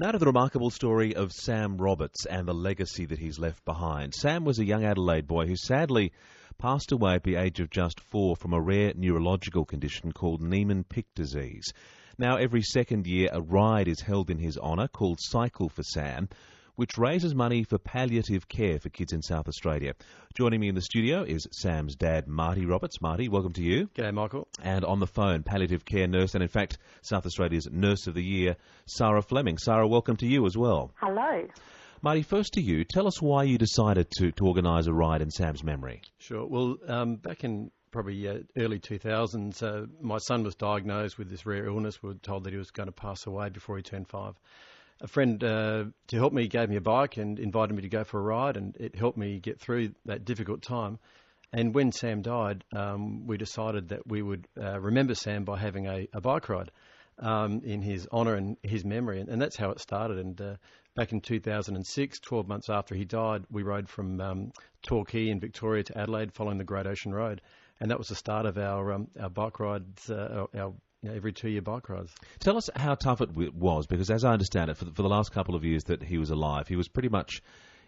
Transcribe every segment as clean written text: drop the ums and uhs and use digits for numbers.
Now to the remarkable story of Sam Roberts and the legacy that he's left behind. Sam was a young Adelaide boy who sadly passed away at the age of just 4 from a rare neurological condition called Niemann-pick disease. Now, every second year, a ride is held in his honour called Cycle for Sam, which raises money for palliative care for kids in South Australia. Joining me in the studio is Sam's dad, Marty Roberts. Marty, welcome to you. G'day, Michael. And on the phone, palliative care nurse and, in fact, South Australia's Nurse of the Year, Sara Fleming. Sara, welcome to you as well. Hello. Marty, first to you. Tell us why you decided to organise a ride in Sam's memory. Sure. Well, back in probably early 2000s, my son was diagnosed with this rare illness. We were told that he was going to pass away before he turned 5. A friend, to help me, gave me a bike and invited me to go for a ride, and it helped me get through that difficult time. And when Sam died, we decided that we would remember Sam by having a bike ride in his honour and his memory, and that's how it started. And back in 2006, 12 months after he died, we rode from Torquay in Victoria to Adelaide following the Great Ocean Road, and that was the start of our bike rides, our every 2-year bike rides. Tell us how tough it was, because as I understand it, for the last couple of years that he was alive, he was pretty much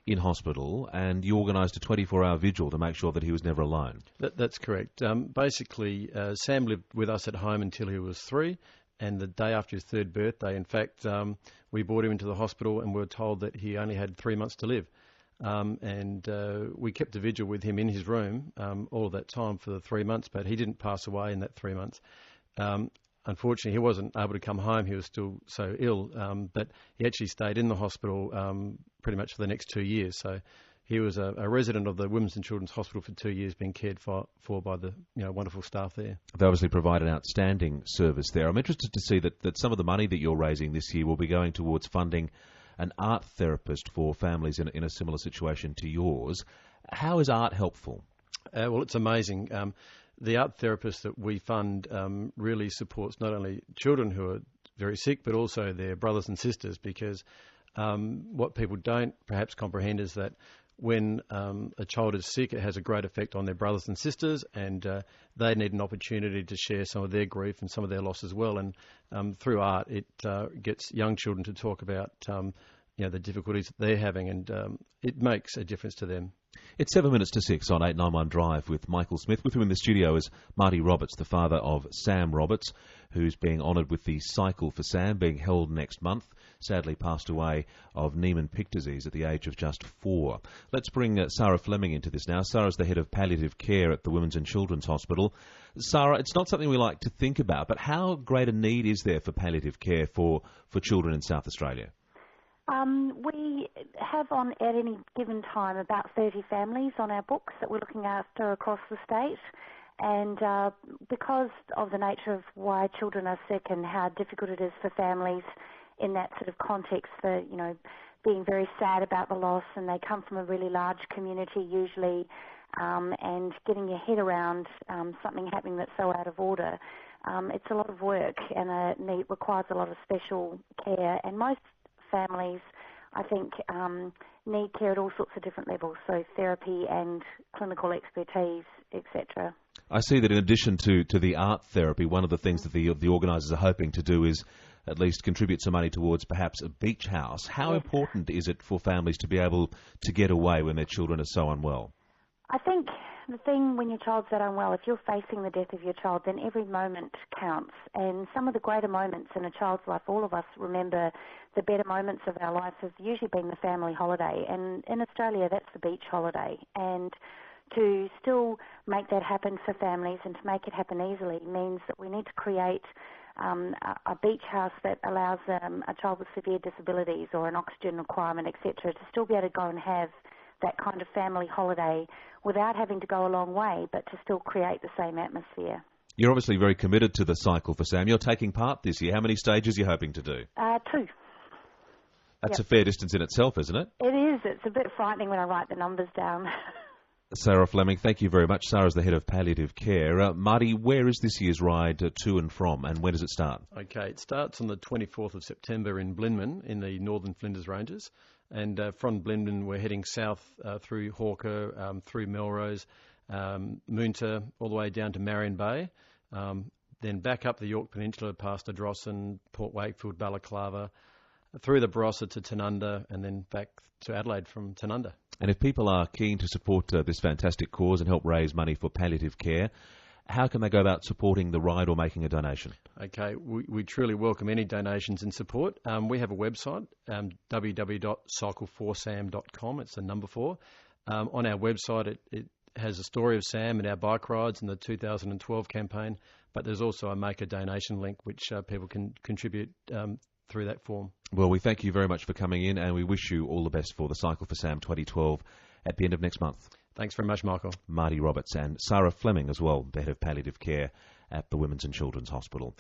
in hospital, and you organised a 24-hour vigil to make sure that he was never alone. That's correct. Basically, Sam lived with us at home until he was 3, and the day after his 3rd birthday, in fact, we brought him into the hospital and we were told that he only had 3 months to live. And we kept a vigil with him in his room all of that time for the 3 months, but he didn't pass away in that 3 months. Unfortunately, he wasn't able to come home. He was still so ill, but he actually stayed in the hospital pretty much for the next 2 years. So he was a resident of the Women's and Children's Hospital for 2 years, being cared for by the wonderful staff there. They obviously provide an outstanding service there. I'm interested to see that some of the money that you're raising this year will be going towards funding an art therapist for families in a similar situation to yours. How is art helpful? Well, it's amazing. The art therapist that we fund really supports not only children who are very sick, but also their brothers and sisters, because what people don't perhaps comprehend is that when a child is sick, it has a great effect on their brothers and sisters, and they need an opportunity to share some of their grief and some of their loss as well. And through art, it gets young children to talk about the difficulties that they're having, and it makes a difference to them. It's 7 minutes to 6 on 891 Drive with Michael Smyth. With him in the studio is Marty Roberts, the father of Sam Roberts, who's being honoured with the Cycle for Sam, being held next month. Sadly passed away of Niemann-pick disease at the age of just 4. Let's bring Sara Fleming into this now. Sara's the head of palliative care at the Women's and Children's Hospital. Sara, it's not something we like to think about, but how great a need is there for palliative care for children in South Australia? We have at any given time about 30 families on our books that we're looking after across the state, and because of the nature of why children are sick and how difficult it is for families in that sort of context for, being very sad about the loss, and they come from a really large community usually, and getting your head around something happening that's so out of order, it's a lot of work and requires a lot of special care, and most families, I think, need care at all sorts of different levels, so therapy and clinical expertise, etc. I see that in addition to the art therapy, one of the things that the organisers are hoping to do is at least contribute some money towards perhaps a beach house. How important is it for families to be able to get away when their children are so unwell? I think the thing when your child's that unwell, if you're facing the death of your child, then every moment counts. And some of the greater moments in a child's life, all of us remember the better moments of our life have usually been the family holiday. And in Australia, that's the beach holiday. And to still make that happen for families and to make it happen easily means that we need to create a beach house that allows a child with severe disabilities or an oxygen requirement, etc., to still be able to go and have that kind of family holiday without having to go a long way, but to still create the same atmosphere. You're obviously very committed to the Cycle for Sam. You're taking part this year. How many stages are you hoping to do? 2. That's a fair distance in itself, isn't it? It is. It's a bit frightening when I write the numbers down. Sara Fleming, thank you very much. Sara's the head of palliative care. Marty, where is this year's ride to and from, and when does it start? Okay, it starts on the 24th of September in Blinman in the Northern Flinders Ranges. And from Blinman, we're heading south through Hawker, through Melrose, Moonta, all the way down to Marion Bay. Then back up the Yorke Peninsula past Ardrossan, Port Wakefield, Balaclava, through the Barossa to Tanunda and then back to Adelaide from Tanunda. And if people are keen to support this fantastic cause and help raise money for palliative care, how can they go about supporting the ride or making a donation? Okay, we truly welcome any donations and support. We have a website, www.cycle4sam.com. It's the number 4. On our website, it has a story of Sam and our bike rides and the 2012 campaign, but there's also a make a donation link which people can contribute through that form. Well, we thank you very much for coming in, and we wish you all the best for the Cycle for Sam 2012 at the end of next month. Thanks very much, Michael. Marty Roberts and Sara Fleming as well, the head of palliative care at the Women's and Children's Hospital.